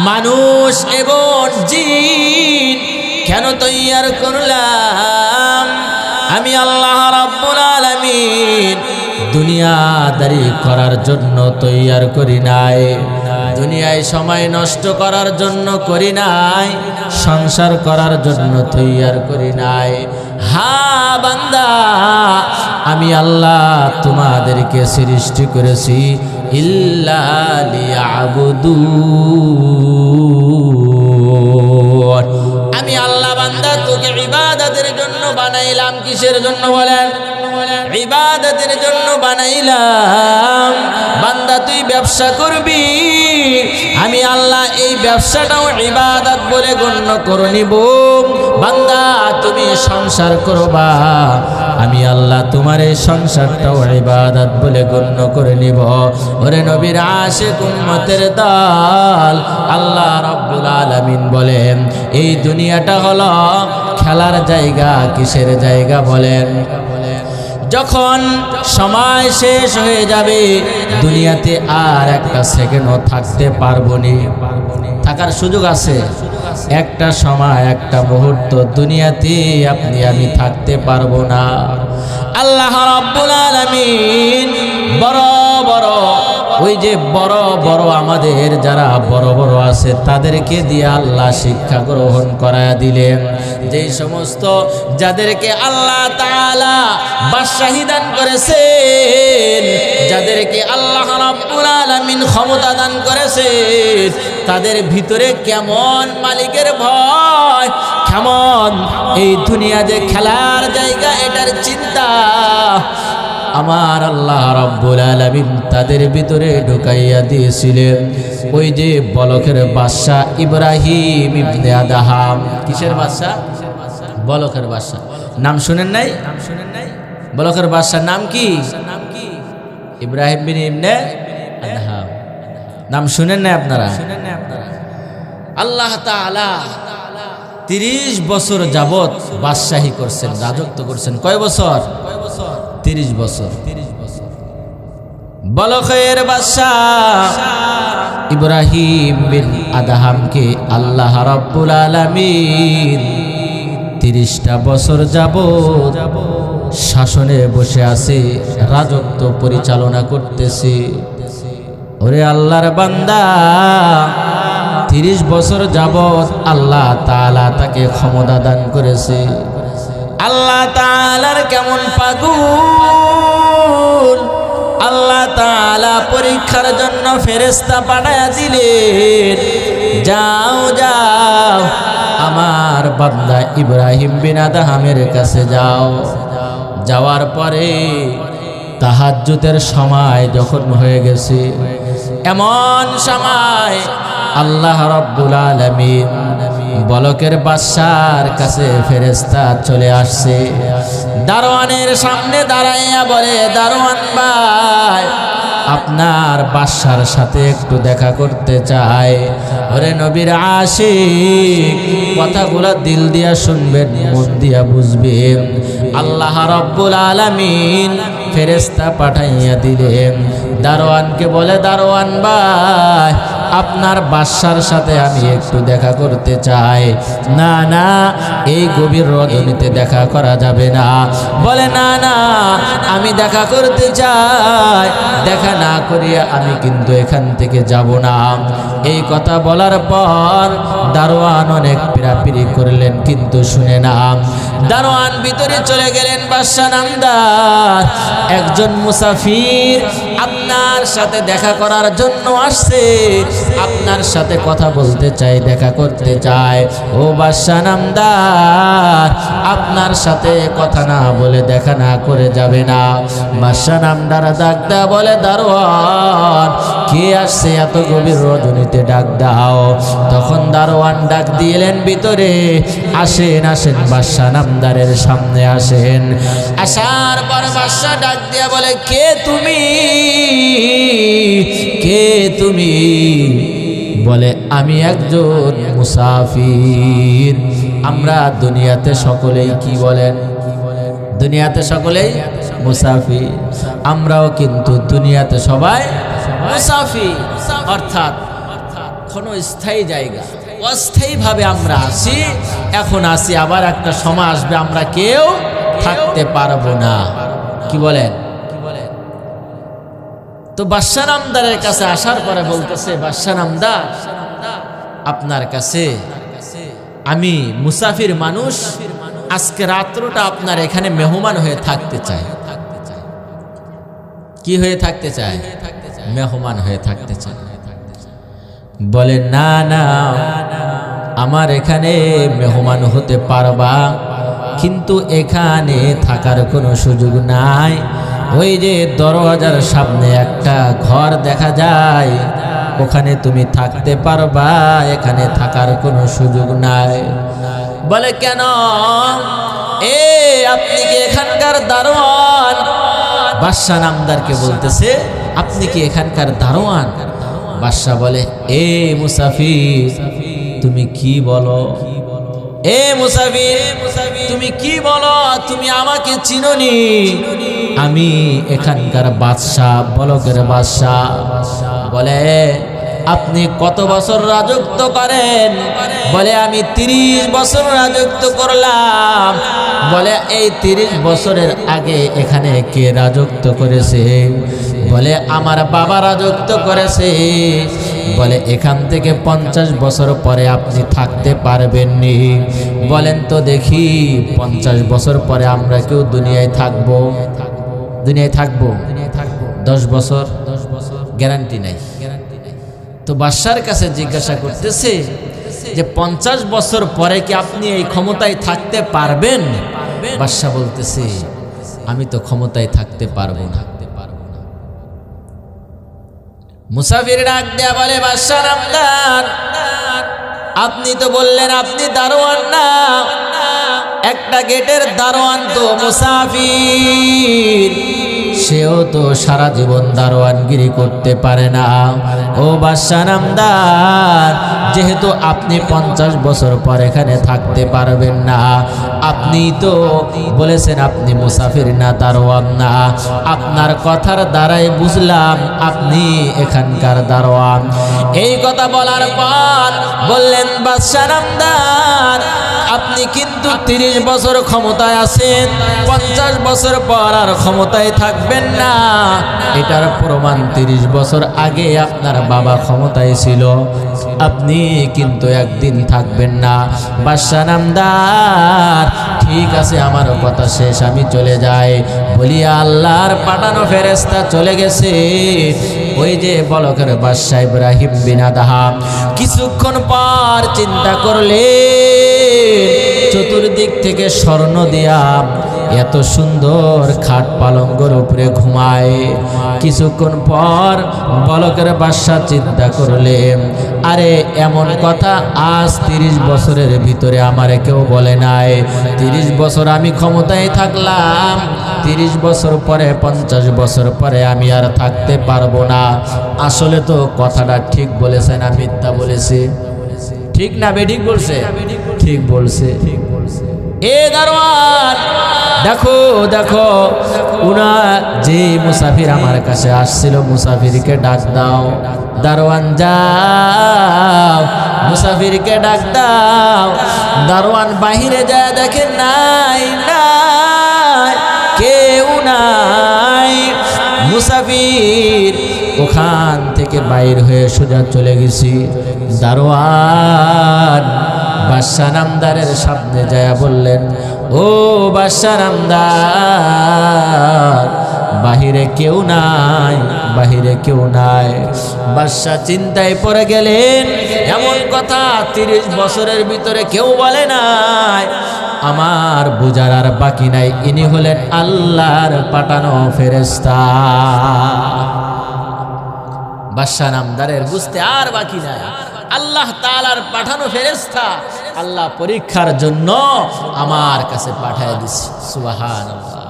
মানুষ এবং জিন কেন তৈয়ার করলাম? আমি আল্লাহ রাব্বুল আলামিন দুনিয়াদারি করার জন্য তৈয়ার করি নাই, দুনিয়ায় সময় নষ্ট করার জন্য করি নাই, সংসার করার জন্য তৈয়ার করি নাই। হ্যাঁ বান্দা, আমি আল্লাহ তোমাদেরকে সৃষ্টি করেছি ইল্লা লিয়াবুদুন। আমি আল্লাহ বান্দা তোকে ইবাদতের জন্য বানাইলাম। কিসের জন্য বলেন? ইবাদতের জন্য বানাইলাম। বান্দা তুই ব্যবসা করবি, আমি আল্লাহ এই ব্যবসাটাও ইবাদত বলে গণ্য করে নিব। বান্দা তুমি সংসার করবা, আমি আল্লাহ তোমার এই সংসারটাও ইবাদত বলে গণ্য করে নিব। ওরে নবীর আশিক উম্মতের দল, আল্লাহ রাব্বুল আলামিন বলেন এই দুনিয়াটা হলো খেলার জায়গা। কিসের জায়গা বলেন? যখন সময় শেষ হয়ে যাবে, দুনিয়াতে আর একটা সেকেন্ডও থাকতে পারবো না। থাকার সুযোগ আছে, একটা সময় একটা মুহূর্ত দুনিয়াতে আপনি আমি থাকতে পারবো না। আল্লাহ রাব্বুল আলামিন বড় বড় ওই যে বড় বড় আমাদের যারা বড় বড় আছে তাদেরকে দিয়ে আল্লাহ শিক্ষা গ্রহণ করায়া দিলেন। যেই সমস্ত যাদেরকে আল্লাহ তাআলা বাদশাহী দান করেছেন, যাদেরকে আল্লাহ রাব্বুল আলামিন ক্ষমতা দান করেছেন, তাদের ভিতরে কেমন মালিকের ভয়, কেমন এই দুনিয়া যে খেলার জায়গা এটার চিন্তা আমার আল্লাহ রাব্বুল আলামিন তাদের ভিতরে ঢুকাইয়া দিয়েছিলেন। ওই যে বলকের বাদশা ইব্রাহিম ইবনে আদহাম। কিসের বাদশা? বলকের বাদশা। নাম শুনেন নাই? বলকের বাদশার নাম কি? ইব্রাহিম বিন ইবনে আদহাম। নাম শুনেন নাই আপনারা? আল্লাহ তাআলা 30 বছর যাবত বাদশাহী করছেন, রাজত্ব করছেন। কয় বছর? 30 বছর। বলখের বাদশাহ ইব্রাহিম বিন আদহামকে আল্লাহ রাব্বুল আলামিন 30টা বছর যাবত শাসনে বসে আছে, রাজত্ব পরিচালনা করতেছে। ওরে আল্লাহর বান্দা, 30 বছর যাবত আল্লাহ তাআলা তাকে ক্ষমতা দান করেছে। আল্লাহ তাআলার কেমন পাগল, আল্লাহ তাআলা পরীক্ষার জন্য ফেরেশতা পাঠায়া দিলেন, যাও যাও আমার বান্দা ইব্রাহিম বিন আদহামের কাছে যাও। যাওয়ার পরে তাহাজ্জুদের সময় যখন হয়ে গেছে, এমন সময় আল্লাহ রাব্বুল আলামিন বলকের বাদশার কাছে ফেরেশতা চলে আসছে। দারোয়ানের সামনে দাঁড়াইয়া বলে, দারোয়ান ভাই, আপনার বাদশার সাথে একটু দেখা করতে চাই। ওরে নবীর আশিক, কথাগুলো দিল দিয়া শুনবেন, মন দিয়া বুঝবেন। আল্লাহ রাব্বুল আলামিন ফেরেশতা পাঠাইয়া দিলেন। দারোয়ানকে বলে, দারোয়ান ভাই, আপনার বাদশার সাথে আমি একটু দেখা করতে চাই। না না, এই গভীর রজনীতে দেখা করা যাবে না। বলে, না না, আমি দেখা করতে চাই, দেখা না করিয়া আমি কিন্তু এখান থেকে যাব না। এই কথা বলার পর দারোয়ান অনেক পীড়াপিড়ি করলেন, কিন্তু শুনে না। দারোয়ান ভিতরে চলে গেলেন। বাদশা নামদার একজন মুসাফির আপনার সাথে দেখা করার জন্য আসছে, আপনার সাথে কথা বলতে চাই, দেখা করতে চাই। ও বাদশা নামদার, আপনার সাথে কথা না বলে দেখা না করে যাবে না। বাদশা নামদার ডাক দেয়া বলে, দারোয়ান কে আসছে এত গভীর রজনীতে, ডাক দাও। তখন দারোয়ান ডাক দিলেন ভিতরে, আসেন আসেন, বাদশা নামদারের সামনে আসেন। আসার পর বাদশা ডাক দিয়া বলে, কে তুমি, কে তুমি? বলে, আমি একজন মুসাফির। আমরা দুনিয়াতে সকলেই কি বলেন? দুনিয়াতে সকলেই মুসাফির। আমরাও কিন্তু দুনিয়াতে সবাই মুসাফির, অর্থাৎ ক্ষণস্থায়ী জায়গা, অস্থায়ীভাবে আমরা আসি, এখন আসি, আবার একটা সময় আসবে আমরা কেউ থাকতে পারবো না। কি বলেন? তো বাদশা নামদারের কাছে আসার পরে বলতেছে, বাদশা নামদার, আপনার কাছে আমি মুসাফির মানুষ, আজকে রাত্রটা আপনার এখানে মেহমান হয়ে থাকতে চাই। কি হয়ে থাকতে চায়? মেহমান হয়ে থাকতে চায়। বলে না না, আমার এখানে মেহমান হতে পারবা, কিন্তু এখানে থাকার কোনো সুযোগ নাই। ওই যে দরওয়াজার সামনে একটা ঘর দেখা যায়, ওখানে তুমি থাকতে পারবা, এখানে থাকার কোনো সুযোগ নাই। বলে কেন? আপনি কি এখানকার দারোয়ান? বাদশা নামদারকে বলতেছে, আপনি কি এখানকার দারোয়ান? বাদশা বলে, মুসাফির, তুমি কি বলো? মুসাফির, তুমি কি বলো? তুমি আমাকে চিনোনি? আমি এখানকার বাদশাহ, বলকের বাদশাহ। বলে, আপনি কত বছর রাজত্ব করেন? বলে, আমি 30 বছর রাজত্ব করলাম। বলে, এই 30 বছরের আগে এখানে কে রাজত্ব করেছে? বলে, আমার বাবা রাজত্ব করেছে। বলে, এখান থেকে 50 বছর পরে আপনি থাকতে পারবেননি। বলেন তো দেখি, 50 বছর পরে আমরা কেউ দুনিয়ায় থাকবো? দুনিয়ায় থাকবো 10 বছর গ্যারান্টি নাই। তো বাদশার কাছে জিজ্ঞাসা করতেছে যে 50 বছর পরে কি আপনি এই ক্ষমতায় থাকতে পারবেন? বাদশা বলতেছে, আমি তো ক্ষমতায় থাকতে পারবো না। মুসাফির ডাক দেয়া বলে, বাদশা নামদার, আপনি তো বললেন আপনি দারোয়ান না, একটা গেটের দারোয়ান তো মুসাফির, সেও তো সারা জীবন দারোয়ানগিরি করতে পারে না। ও বাদশা নামদার, যেহেতু আপনি 50 বছর পর এখানে থাকতে পারবেন না, আপনি তো বলেছেন আপনি মুসাফির না, দারোয়ান না, আপনার কথার দ্বারাই বুঝলাম আপনি এখানকার দারোয়ান। এই কথা বলার পর বললেন, বাদশা নামদার, আপনি কিন্তু 30 বছর ক্ষমতায় আছেন, 50 বছর পর আর ক্ষমতায় থাকবেন না। এটার প্রমাণ 30 বছর আগে আপনার বাবা ক্ষমতায় ছিল, আপনি কিন্তু একদিন থাকবেন না। বাদশা নামদার, ঠিক আছে, আমার কথা শেষ, আমি চলে যাই। বলিয়া আল্লাহর পাঠানো ফেরেশতা চলে গেছে। ওই যে বলকের বাদশা ইব্রাহিম বিন আদহাম কিছুক্ষণ পর চিন্তা করলে, চতুর্দিক থেকে স্বর্ণ দিয়া এত সুন্দর খাট পালঙ্গের উপরে ঘুমায়। কিছুক্ষণ পর বলকের বাদশা চিন্তা করলেন, আরে এমন কথা আজ 30 বছরের ভিতরে আমারে কেউ বলে নাই। 30 বছর আমি ক্ষমতায় থাকলাম, 30 বছর পরে 50 বছর পরে আমি আর থাকতে পারবো না। আসলে তো কথাটা ঠিক বলেছে না মিথ্যা বলেছে? ঠিক না বেঠিক বলছে? ঠিক বলছে। দারোয়ান, দেখো দেখো, উনা যে মুসাফির আমার কাছে আসছিল, মুসাফিরকে ডাক দাও। দারোয়ান যাও, মুসাফিরকে ডাক দাও। দারোয়ান বাহিরে যায়, দেখে নাই নাই, কেউ নাই। মুসাফির ওখান থেকে বাইর হয়ে সোজা চলে গেছি। দারোয়ান বাদশা নামদারের সামনে যায় বললেন, ও বাদশা নামদার, বাহিরে কেউ নাই, বাহিরে কেউ নাই। বাদশা চিন্তায় পড়ে গেলেন, এমন কথা 30 বছরের ভিতরে কেউ বলে নাই, আমার বুঝার আর বাকি নাই, ইনি হলেন আল্লাহর পাঠানো ফেরেশতা। বাদশা নামদারের বুঝতে আর বাকি নাই, আল্লাহ তাআলার পাঠানো ফেরেশতা, আল্লাহ পরীক্ষার জন্য আমার কাছে পাঠিয়ে দিয়েছে। সুবহানাল্লাহ।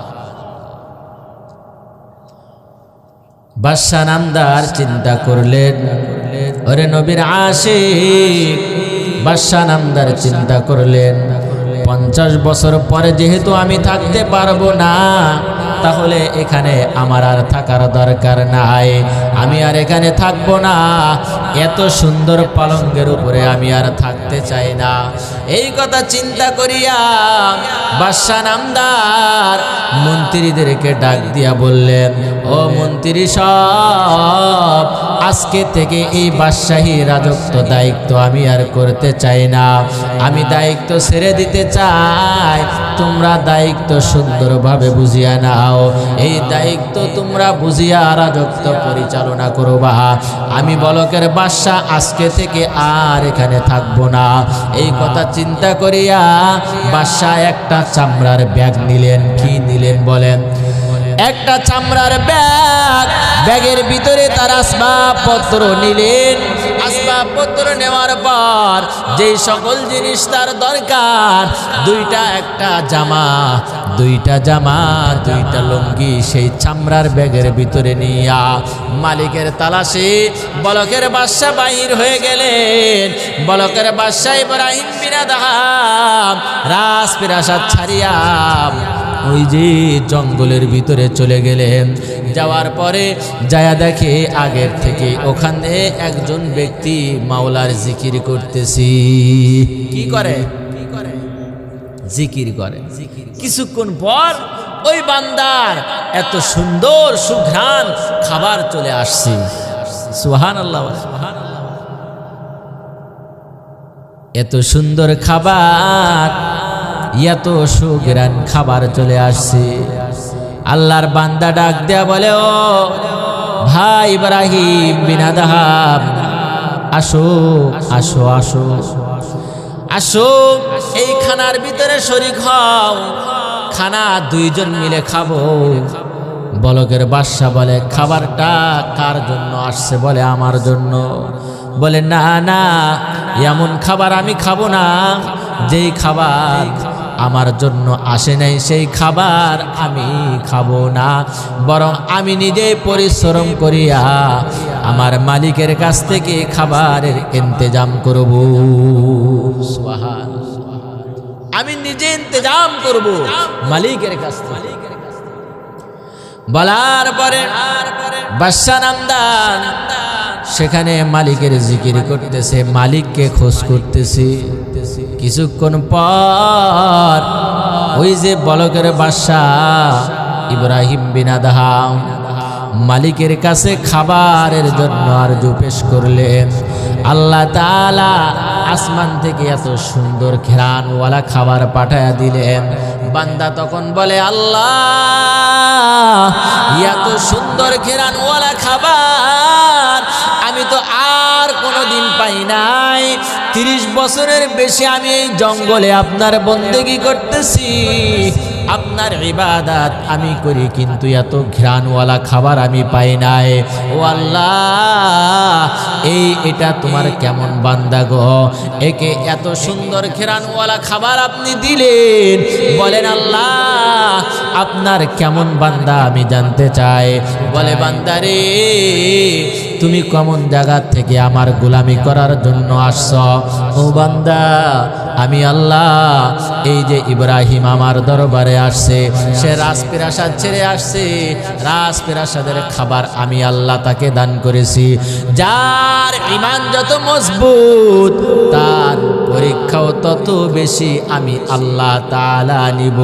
বাদশা নামদার চিন্তা করলেন, ওরে নবীর আশিক, বাদশা নামদার চিন্তা করলেন, 50 বছর পরে যেহেতু আমি থাকতে পারবো না, তাহলে এখানে আমার আর থাকার দরকার নাই, আমি আর এখানে থাকবো না, এত সুন্দর পালঙ্কের উপরে আমি আর থাকতে চাই না। এই কথা চিন্তা করিয়া বাদশা নামদার মন্ত্রীদেরকে ডাক দিয়া বললেন, ও মন্ত্রী সব, আজকে থেকে এই বাদশাহী রাজত্ব দায়িত্ব আমি আর করতে চাই না, আমি দায়িত্ব ছেড়ে দিতে চাই, তোমরা দায়িত্ব সুন্দরভাবে বুঝিয়া নাও, এই দায়িত্ব তোমরা বুঝিয়া রাজত্ব পরিচালনা করবা। আমি বলকের বাদশা আজকে থেকে আর এখানে থাকবো না। এই কথা চিন্তা করিয়া বাদশা একটা চামড়ার ব্যাগ নিলেন। কি নিলেন বলেন? একটা চামড়ার ব্যাগ, ব্যাগের ভিতরে তার আসবাবপত্র নিলেন। আসবাবপত্র নেওয়ার পর যেই সকল জিনিস তার দরকার, একটা জামা, দুইটা লুঙ্গি, সেই চামড়ার ব্যাগের ভিতরে নিয়া মালিকের তালাশে বলকের বাদশা বাহির হয়ে গেলেন। বলকের বাদশা ইব্রাহিম বিন আদহাম রাজপ্রাসাদ ছাড়িয়া ওই যে জঙ্গলের ভিতরে চলে গেলেন। যাওয়ার পরে যায়া দেখে আগের থেকে ওখানে একজন ব্যক্তি মাওলার জিকির করতেছি। কি করে? জিকির করে। কিছুক্ষণ পর ওই বান্দার এত সুন্দর সুঘ্রাণ খাবার চলে আসছে। সুবহানাল্লাহ। এত সুন্দর খাবার, এত সুঘ্রাণ খাবার চলে আসছে। আল্লাহর বান্দা ডাক দেয়া বলে, ও ভাই ইব্রাহিম বিন আদহাম, আসো আসো আসো আসো, এই খানার ভিতরে শরীক হও, খানা দুইজন মিলে খাবো। বলকের বাদশা বলে, খাবারটা কার জন্য আসছে? বলে, আমার জন্য। বলে, না না, এমন খাবার আমি খাবো না, যেই খাবার আমার জন্য আসে নাই সেই খাবার আমি খাবো না, বরং আমি নিজে পরিশ্রম করিয়া আমার মালিকের কাছ থেকে খাবারের ইন্তজাম করব। আমি নিজে ইন্তজাম করব মালিকের কাছ থেকে। বলার পরে বাদশা নামদার সেখানে মালিকের জিকির করতেছে, মালিককে খোঁজ করতেছে। কিছুক্ষণ পর ওই যে বলকের বাদশা ইব্রাহিম বিন আদহাম মালিকের কাছে খাবারের জন্য আরজু পেশ করলেন। আল্লাহ তাআলা আসমান থেকে এত সুন্দর ঘ্রাণওয়ালা খাবার পাঠায়া দিলেন। বান্দা তখন বলে, আল্লাহ, এত সুন্দর ঘ্রাণওয়ালা খাবার আমি তো আর কোনোদিন পাই নাই। 30 বছরের বেশি আমি এই জঙ্গলে আপনার বন্দেগী করতেছি, আপনার ইবাদত আমি করি, কিন্তু এত ঘ্রাণওয়ালা খাবার আমি পাই নাই। ও আল্লাহ, এটা তোমার কেমন বান্দা গো, একে এত সুন্দর ঘ্রাণওয়ালা খাবার আপনি দিলেন। বলেন, আল্লাহ, আপনার কেমন বান্দা আমি জানতে চাই। বলে, বান্দারে, তুমি কেমন জায়গা থেকে আমার গোলামি করার জন্য আসছ? ও বান্দা, আমি আল্লাহ, এই যে ইব্রাহিম আমার দরবারে আসছে, সে রাজপ্রাসাদ ছেড়ে আসছে, রাজপ্রাসাদের খাবার আমি আল্লাহ তাকে দান করেছি। যার ঈমান যত মজবুত, তার পরীক্ষাও তত বেশি আমি আল্লাহ তাআলা নিব।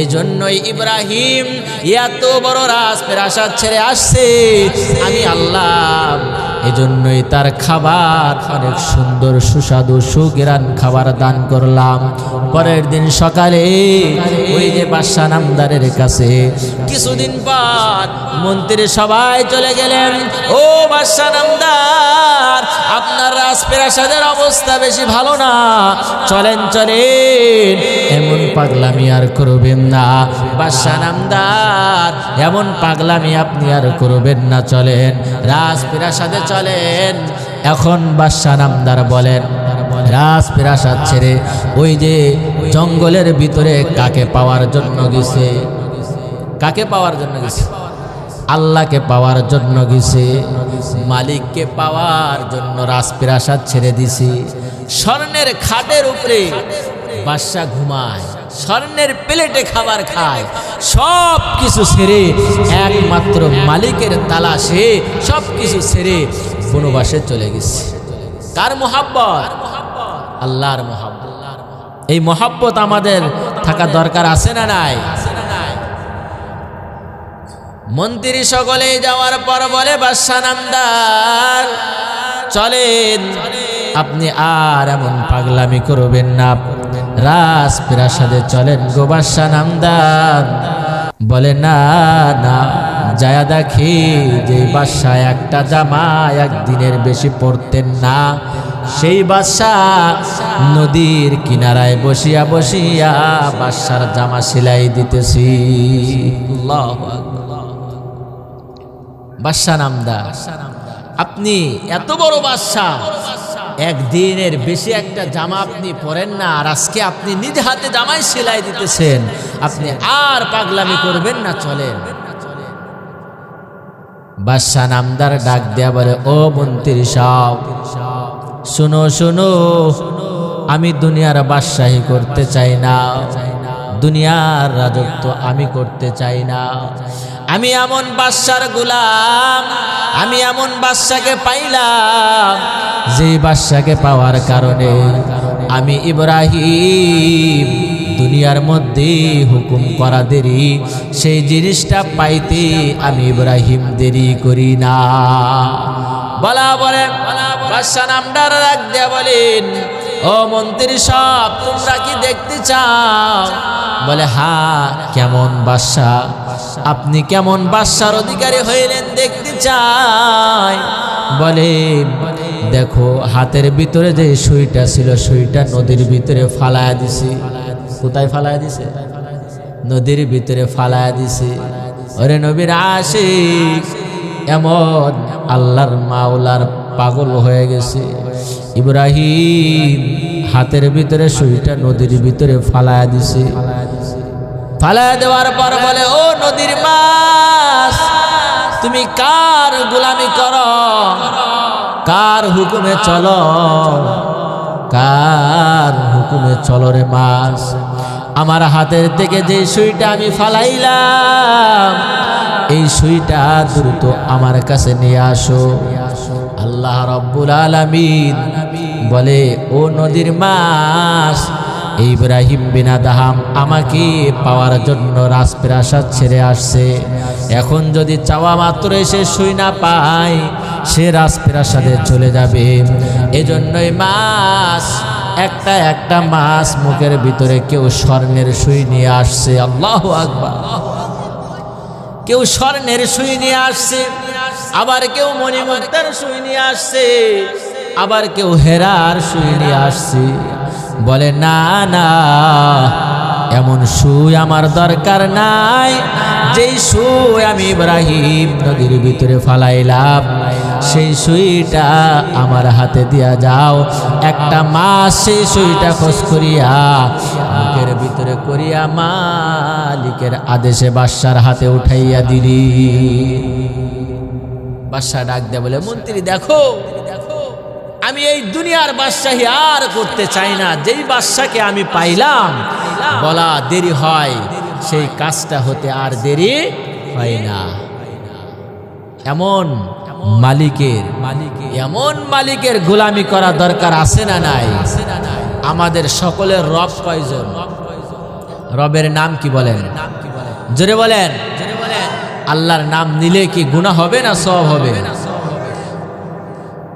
এজন্যই ইব্রাহিম এত বড় রাজপ্রাসাদ ছেড়ে আসছে, আমি আল্লাহ এজন্যই তার খাবার অনেক সুন্দর সুস্বাদু সুঘ্রাণ খাবার দান করলাম। পরের দিন সকালে ওই যে বাদশা নামদারের কাছে কিছুদিন পর মন্ত্রী সবাই চলে গেলেন। ও বাদশা নামদার, আপনার রাজপ্রাসাদের অবস্থা বেশি ভালো না, চলেন চলেন, এমন পাগলামি আর করবেন না। বাদশা নামদার, এমন পাগলামি আপনি আর করবেন না, চলেন রাজপ্রাসাদে চলেন। এখন বাদশা নামদার বলেন, রাজপ্রাসাদ ছেড়ে ওই যে জঙ্গলের ভিতরে কাকে পাওয়ার জন্য গেছে? কাকে পাওয়ার জন্য গেছে? আল্লাহকে পাওয়ার জন্য গেছে, মালিককে পাওয়ার জন্য রাজপ্রাসাদ ছেড়ে দিছি। স্বর্ণের খাটের উপরে বাদশা ঘুমায়, স্বর্ণের প্লেটে খাবার খায়, সব কিছু ছেড়ে একমাত্র মালিকের তালাশে সব কিছু ছেড়ে বনবাসে চলে গেছে। কার মোহাব্বত? আল্লাহর মোহাব্বত। এই মোহাব্বত আমাদের থাকা দরকার আছে না নাই? মন্ত্রী সকলে যাওয়ার পর বলে, বাদশা নামদার চলেন, আপনি আর এমন পাগলামি করবেন না, রাজপ্রাসাদে চলেন গো বাদশা নামদার। বলে না না, যায়া দেখি যে বাদশা একটা জামা একদিনের বেশি পরতেন না, সেই বাদশা নদীর কিনারায় বসিয়া বসিয়া বাদশার জামা সেলাই দিতেছি। আল্লাহু আকবার। বাদশা নামদার, আপনি এত বড় বাদশা, একদিনের বেশি একটা জামা আপনি পরেন না, আর আজকে আপনি নিজ হাতে জামাই সেলাই দিতেছেন, আপনি আর পাগলামি করবেন না, চলেন। বাদশা নামদার ডাক দেয়া বলে, ও মন্ত্রী সাহেব, শুনো শুনো, আমি দুনিয়ার বাদশাহী করতে চাই না, দুনিয়ার রাজত্ব আমি করতে চাই না। আমি এমন বাদশার গোলাম, আমি এমন বাদশাকে পাইলাম, যে বাদশাকে পাওয়ার কারণে আমি ইব্রাহিম দুনিয়ার মধ্যে হুকুম করা দেরি, সেই জিনিসটা পাইতে আমি ইব্রাহিম দেরি করি না। বলা বলেন, বাদশা নামদার রাগ দেয়া বলেন, ও মন্ত্রী সাহেব, তোমরা কি দেখতে চাও? বলে, হ্যাঁ, কেমন বাদশা, আপনি কেমন বাদশার অধিকারী হইলেন দেখতে চাই। বলে, দেখো হাতের ভিতরে যে সুইটা ছিল, সুইটা নদীর ভিতরে ফালায়া দিছি। কোথায় ফালায়া দিছে? নদীর ভিতরে ফালায়া দিছে। ওরে নবীর আশিক, এমন আল্লাহর মাওলার পাগল হয়ে গেছে। ইব্রাহিম হাতের ভিতরে সুইটা নদীর ভিতরে ফালায়া দিছে। ফালায়া দেওয়ার পর বলে, ও নদীর মাছ, তুমি কার গোলামি করো, কার হুকুমে চলো, কার হুকুমে চলো রে মাছ? আমার হাতের থেকে যে সুইটা আমি ফালাইলাম, এই সুইটা দ্রুত আমার কাছে নিয়ে আসো। আল্লাহ রব্বুল আলামিন বলে, ও নদীর মাছ, ইব্রাহিম বিন আদহাম আমাকে পাওয়ার জন্য রাজপ্রাসাদ ছেড়ে আসছে। এখন যদি চাওয়া মাত্র সে সুই না পায়, সে রাজপ্রাসাদে চলে যাবে। এজন্যই মাছ, একটা একটা মাছ মুখের ভিতরে কেউ স্বর্ণের সুই নিয়ে আসছে। আল্লাহু আকবার। কেউ স্বর্ণের সুই নিয়ে আসছে, আবার কেউ মণিমুক্তার সুই নিয়ে আসছে, আবার কেউ হেরার সুই নিয়ে আসছে। বলে, না না, এমন সুই আমার দরকার নাই, যেই সুই আমি ইব্রাহিম নদীর ভিতরে ফালাইলাম, সেই সুইটা আমার হাতে দিয়া যাও। একটা মাছ সেই সুইটা খোঁজ করিয়া মুখের ভিতরে করিয়া মালিকের আদেশে বাদশার হাতে উঠাইয়া দিলি। বাদশা ডাক দেয়া বলে, মন্ত্রী দেখো, আমি এই দুনিয়ার বাদশাহী আর করতে চাই না। যেই বাদশাকে আমি পাইলাম, বলা দেরি হয়, সেই কাজটা হতে আর দেরি হয় না। এমন মালিকের গোলামি করা দরকার আছে না নাই? আমাদের সকলের রব কয়জন? রবের নাম কি বলেন? জোরে বলেন। আল্লাহর নাম নিলে কি গুনাহ হবে না সওয়াব হবে?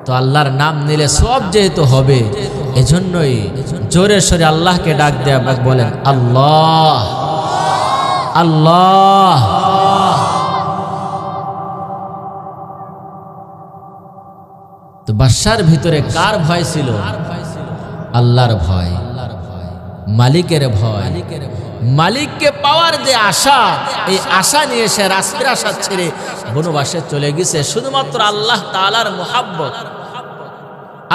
তো আল্লাহর নাম নিলে সওয়াব যেহেতু হবে, এজন্যই জোরে সোরে আল্লাহকে ডাক দেয়া বলেন, আল্লাহ আল্লাহ। তো বাদশার ভিতরে কার ভয় ছিল? আল্লাহর ভয়, মালিকের ভয়। মালিককে পাওয়ার যে আশা, এই আশা নিয়ে সে রাজপ্রাসাদ ছেড়ে বনবাসে চলে গেছে। শুধুমাত্র আল্লাহ তাআলার মুহাব্বত,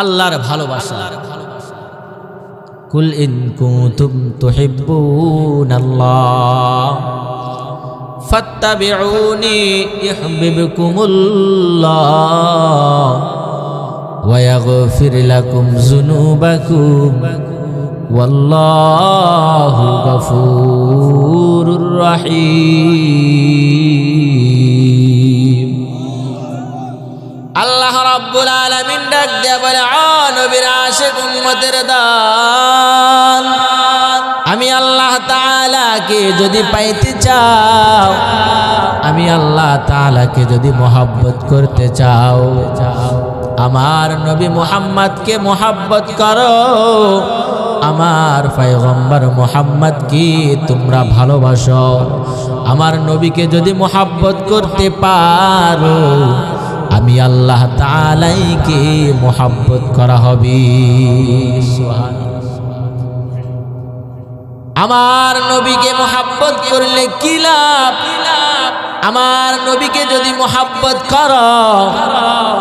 আল্লাহর ভালোবাসা। কুল ইন কুনতুম তুহিব্বুনাল্লাহ ফাত্তাবিউনি ইউহিব্বুকুমুল্লাহ ওয়া ইয়াগফির লাকুম যুনুবাকুম ওয়াল্লাহু গফুরুর রহিম। আল্লাহ রাব্বুল আলামিন ডাক দিয়া বলে, ও নবীর আশিক উম্মতের দল, আমি আল্লাহ তাআলাকে যদি পাইতে চাও, আমি আল্লাহ তাআলাকে যদি মহব্বত করতে চাও, আমার নবী মুহাম্মদকে মহব্বত করো। আমার পয়গম্বর মুহাম্মদকে তোমরা ভালোবাসো। আমার নবীকে যদি মহব্বত করতে পারো, আমি আল্লাহ তাআলাকে মহব্বত করা হবে। আমার নবীকে মহব্বত করলে কি লাভ? আমার নবীকে যদি মহব্বত করো,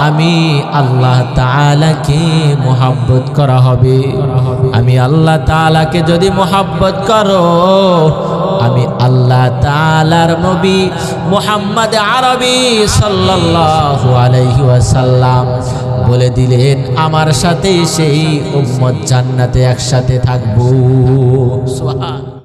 আমি আল্লাহ তাআলাকে মহব্বত করা হবে। আমি আল্লাহ তাআলাকে যদি মহব্বত করো, আমি আল্লাহ তাআলার নবী মুহাম্মদ আরবি সাল্লাল্লাহু আলাইহি ওয়াসাল্লাম বলে দিলেন, আমার সাথে সেই উম্মত জান্নাতে একসাথে থাকবো। সুবহান।